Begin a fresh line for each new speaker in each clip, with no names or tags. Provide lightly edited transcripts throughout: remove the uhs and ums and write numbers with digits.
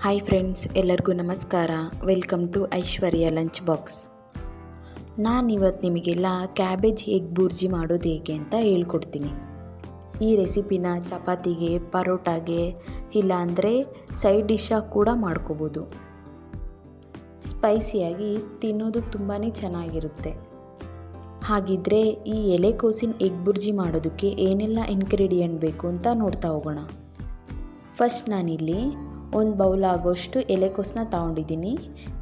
Hi friends, ಎಲ್ಲರಿಗೂ ನಮಸ್ಕಾರ. Welcome to Aishwarya lunch box. ನಾನಿವತ್ತು ನಿಮಗೆಲ್ಲ ಕ್ಯಾಬೇಜ್ ಎಗ್ ಬುರ್ಜಿ ಮಾಡೋದು ಹೇಗೆ ಅಂತ ಹೇಳ್ಕೊಡ್ತೀನಿ. ಈ ರೆಸಿಪಿನ ಚಪಾತಿಗೆ, ಪರೋಟಾಗೆ ಇಲ್ಲಾಂದರೆ ಸೈಡ್ ಡಿಶ್ಶಾಗಿ ಕೂಡ ಮಾಡ್ಕೋಬೋದು. ಸ್ಪೈಸಿಯಾಗಿ ತಿನ್ನೋದು ತುಂಬಾ ಚೆನ್ನಾಗಿರುತ್ತೆ. ಹಾಗಿದ್ದರೆ ಈ ಎಲೆಕೋಸಿನ ಎಗ್ ಬುರ್ಜಿ ಮಾಡೋದಕ್ಕೆ ಏನೆಲ್ಲ ಇಂಗ್ರೀಡಿಯೆಂಟ್ ಬೇಕು ಅಂತ ನೋಡ್ತಾ ಹೋಗೋಣ. ಫಸ್ಟ್ ನಾನಿಲ್ಲಿ ಒಂದು ಬೌಲ್ ಆಗೋಷ್ಟು ಎಲೆಕೋಸನ್ನ ತಗೊಂಡಿದ್ದೀನಿ.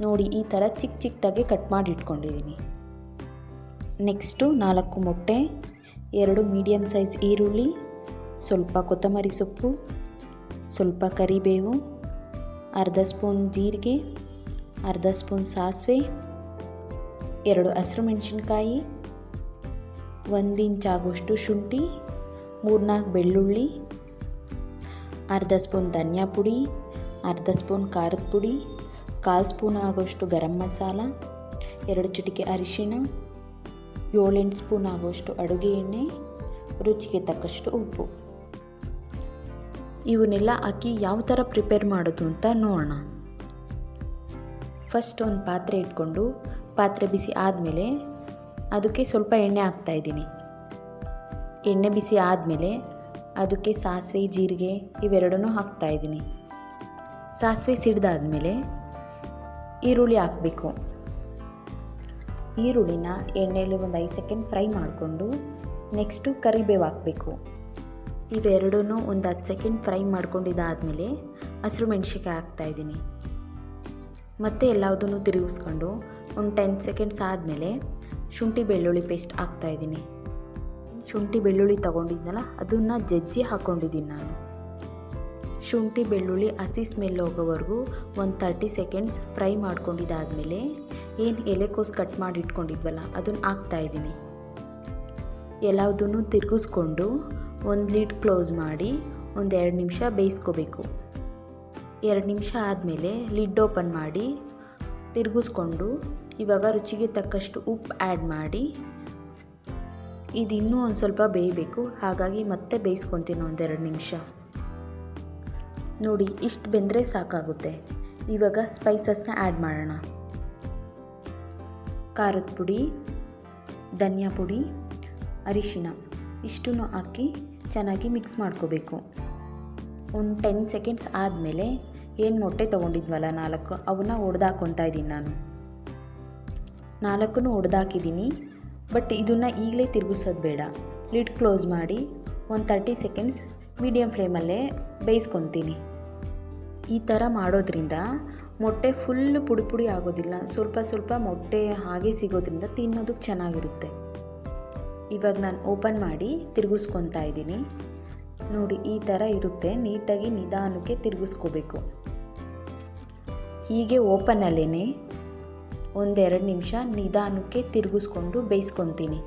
ನೋಡಿ, ಈ ಥರ ಚಿಕ್ಕ ಚಿಕ್ಕದಾಗಿ ಕಟ್ ಮಾಡಿ ಇಟ್ಕೊಂಡಿದ್ದೀನಿ. ನೆಕ್ಸ್ಟು 4 ಮೊಟ್ಟೆ, 2 ಮೀಡಿಯಮ್ ಸೈಜ್ ಈರುಳ್ಳಿ, ಸ್ವಲ್ಪ ಕೊತ್ತಂಬರಿ ಸೊಪ್ಪು, ಸ್ವಲ್ಪ ಕರಿಬೇವು, ಅರ್ಧ ಸ್ಪೂನ್ ಜೀರಿಗೆ, ಅರ್ಧ ಸ್ಪೂನ್ ಸಾಸಿವೆ, 2 ಹಸಿರು ಮೆಣಸಿನ್ಕಾಯಿ, 1 ಇಂಚ್ ಆಗೋಷ್ಟು ಶುಂಠಿ, 3-4 ಬೆಳ್ಳುಳ್ಳಿ, ಅರ್ಧ ಸ್ಪೂನ್ ಧನಿಯಾ ಪುಡಿ, ಅರ್ಧ ಸ್ಪೂನ್ ಖಾರದ ಪುಡಿ, 1/4 ಸ್ಪೂನ್ ಆಗೋಷ್ಟು ಗರಂ ಮಸಾಲ, 2 ಚಿಟಿಕೆ ಅರಿಶಿಣ, 7-8 ಸ್ಪೂನ್ ಆಗೋಷ್ಟು ಅಡುಗೆ ಎಣ್ಣೆ, ರುಚಿಗೆ ತಕ್ಕಷ್ಟು ಉಪ್ಪು. ಇವನ್ನೆಲ್ಲ ಹಾಕಿ ಯಾವ ಥರ ಪ್ರಿಪೇರ್ ಮಾಡೋದು ಅಂತ ನೋಡೋಣ. ಫಸ್ಟ್ ಒಂದು ಪಾತ್ರೆ ಇಟ್ಕೊಂಡು ಪಾತ್ರೆ ಬಿಸಿ ಆದಮೇಲೆ ಅದಕ್ಕೆ ಸ್ವಲ್ಪ ಎಣ್ಣೆ ಹಾಕ್ತಾಯಿದ್ದೀನಿ. ಎಣ್ಣೆ ಬಿಸಿ ಆದಮೇಲೆ ಅದಕ್ಕೆ ಸಾಸಿವೆ, ಜೀರಿಗೆ ಇವೆರಡನ್ನೂ ಹಾಕ್ತಾಯಿದ್ದೀನಿ. ಸಾಸಿವೆ ಸಿಡ್ದಾದ್ಮೇಲೆ ಈರುಳ್ಳಿ ಹಾಕಬೇಕು. ಈರುಳ್ಳಿನ ಎಣ್ಣೆಯಲ್ಲಿ ಒಂದು 5 ಸೆಕೆಂಡ್ ಫ್ರೈ ಮಾಡಿಕೊಂಡು ನೆಕ್ಸ್ಟು ಕರಿಬೇವು ಹಾಕಬೇಕು. ಇವೆರಡನ್ನೂ ಒಂದು 10 ಸೆಕೆಂಡ್ ಫ್ರೈ ಮಾಡ್ಕೊಂಡಿದ್ದಾದಮೇಲೆ ಹಸಿರು ಮೆಣಸಿನ್ಕಾಯಿ ಹಾಕ್ತಾಯಿದ್ದೀನಿ. ಮತ್ತು ಎಲ್ಲದನ್ನು ತಿರುಗಿಸ್ಕೊಂಡು ಒಂದು 10 ಸೆಕೆಂಡ್ಸ್ ಆದಮೇಲೆ ಶುಂಠಿ ಬೆಳ್ಳುಳ್ಳಿ ಪೇಸ್ಟ್ ಹಾಕ್ತಾಯಿದ್ದೀನಿ. ಶುಂಠಿ ಬೆಳ್ಳುಳ್ಳಿ ತೊಗೊಂಡಿದ್ನಲ್ಲ ಅದನ್ನು ಜಜ್ಜಿ ಹಾಕ್ಕೊಂಡಿದ್ದೀನಿ ನಾನು. ಶುಂಠಿ ಬೆಳ್ಳುಳ್ಳಿ ಹಸಿ ಸ್ಮೆಲ್ ಹೋಗೋವರೆಗೂ ಒಂದು 30 ಸೆಕೆಂಡ್ಸ್ ಫ್ರೈ ಮಾಡ್ಕೊಂಡಿದ್ದಾದಮೇಲೆ ಏನು ಎಲೆಕೋಸು ಕಟ್ ಮಾಡಿ ಇಟ್ಕೊಂಡಿದ್ವಲ್ಲ ಅದನ್ನು ಹಾಕ್ತಾಯಿದ್ದೀನಿ. ಎಲ್ಲದನ್ನು ತಿರುಗಿಸ್ಕೊಂಡು ಒಂದು ಲಿಡ್ ಕ್ಲೋಸ್ ಮಾಡಿ ಒಂದು 2 ನಿಮಿಷ ಬೇಯಿಸ್ಕೋಬೇಕು. 2 ನಿಮಿಷ ಆದಮೇಲೆ ಲಿಡ್ ಓಪನ್ ಮಾಡಿ ತಿರುಗಿಸ್ಕೊಂಡು ಇವಾಗ ರುಚಿಗೆ ತಕ್ಕಷ್ಟು ಉಪ್ಪು ಆ್ಯಡ್ ಮಾಡಿ ಇದು ಇನ್ನೂ ಒಂದು ಸ್ವಲ್ಪ ಬೇಯಬೇಕು. ಹಾಗಾಗಿ ಮತ್ತೆ ಬೇಯಿಸ್ಕೊತೀನಿ ಒಂದು 2 ನಿಮಿಷ. ನೋಡಿ, ಇಷ್ಟು ಬೆಂದರೆ ಸಾಕಾಗುತ್ತೆ. ಇವಾಗ ಸ್ಪೈಸಸ್ನ ಆ್ಯಡ್ ಮಾಡೋಣ. ಖಾರದ ಪುಡಿ, ಧನಿಯಾ ಪುಡಿ, ಅರಿಶಿಣ ಇಷ್ಟನ್ನು ಹಾಕಿ ಚೆನ್ನಾಗಿ ಮಿಕ್ಸ್ ಮಾಡ್ಕೋಬೇಕು. ಒಂದು 10 ಸೆಕೆಂಡ್ಸ್ ಆದಮೇಲೆ ಏನು ಮೊಟ್ಟೆ ತೊಗೊಂಡಿದ್ವಲ್ಲ 4 ಅವನ್ನ ಒಡೆದಾಕೊತಾ ಇದ್ದೀನಿ ನಾನು. 4 ಒಡೆದಾಕಿದ್ದೀನಿ. ಬಟ್ ಇದನ್ನು ಈಗಲೇ ತಿರುಗಿಸೋದು ಬೇಡ. ಲಿಡ್ ಕ್ಲೋಸ್ ಮಾಡಿ ಒಂದು 30 ಸೆಕೆಂಡ್ಸ್ ಮೀಡಿಯಮ್ ಫ್ಲೇಮಲ್ಲೇ ಬೇಯಿಸ್ಕೊತೀನಿ. ಈ ಥರ ಮಾಡೋದ್ರಿಂದ ಮೊಟ್ಟೆ ಫುಲ್ಲು ಪುಡಿ ಪುಡಿ ಆಗೋದಿಲ್ಲ. ಸ್ವಲ್ಪ ಸ್ವಲ್ಪ ಮೊಟ್ಟೆ ಹಾಗೆ ಸಿಗೋದ್ರಿಂದ ತಿನ್ನೋದಕ್ಕೆ ಚೆನ್ನಾಗಿರುತ್ತೆ. ಇವಾಗ ನಾನು ಓಪನ್ ಮಾಡಿ ತಿರುಗಿಸ್ಕೊತಾ ಇದ್ದೀನಿ. ನೋಡಿ, ಈ ಥರ ಇರುತ್ತೆ. ನೀಟಾಗಿ ನಿಧಾನಕ್ಕೆ ತಿರುಗಿಸ್ಕೋಬೇಕು. ಹೀಗೆ ಓಪನಲ್ಲೇ ಒಂದು 2 ನಿಮಿಷ ನಿಧಾನಕ್ಕೆ ತಿರುಗಿಸ್ಕೊಂಡು ಬೇಯಿಸ್ಕೊತೀನಿ.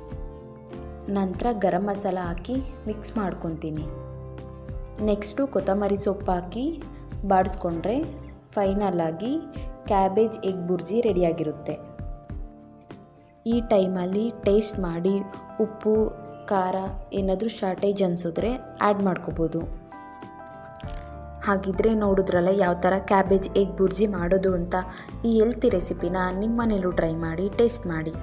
ನಂತರ ಗರಂ ಮಸಾಲ ಹಾಕಿ ಮಿಕ್ಸ್ ಮಾಡ್ಕೊತೀನಿ. ನೆಕ್ಸ್ಟು ಕೊತ್ತಂಬರಿ ಸೊಪ್ಪು ಹಾಕಿ ಬಾಡಿಸ್ಕೊಂಡ್ರೆ ಫೈನಲಾಗಿ ಕ್ಯಾಬೇಜ್ ಎಗ್ ಬುರ್ಜಿ ರೆಡಿಯಾಗಿರುತ್ತೆ. ಈ ಟೈಮಲ್ಲಿ ಟೇಸ್ಟ್ ಮಾಡಿ ಉಪ್ಪು, ಖಾರ ಏನಾದರೂ ಶಾರ್ಟೇಜ್ ಅನಿಸಿದ್ರೆ ಆ್ಯಡ್ ಮಾಡ್ಕೋಬೋದು. ಹಾಗಿದ್ರೆ ನೋಡಿದ್ರಲ್ಲ ಯಾವ ಥರ ಕ್ಯಾಬೇಜ್ ಎಗ್ ಬುರ್ಜಿ ಮಾಡೋದು ಅಂತ. ಈ ಹೆಲ್ತಿ ರೆಸಿಪಿನ ನಿಮ್ಮ ಮನೇಲೂ ಟ್ರೈ ಮಾಡಿ ಟೇಸ್ಟ್ ಮಾಡಿ.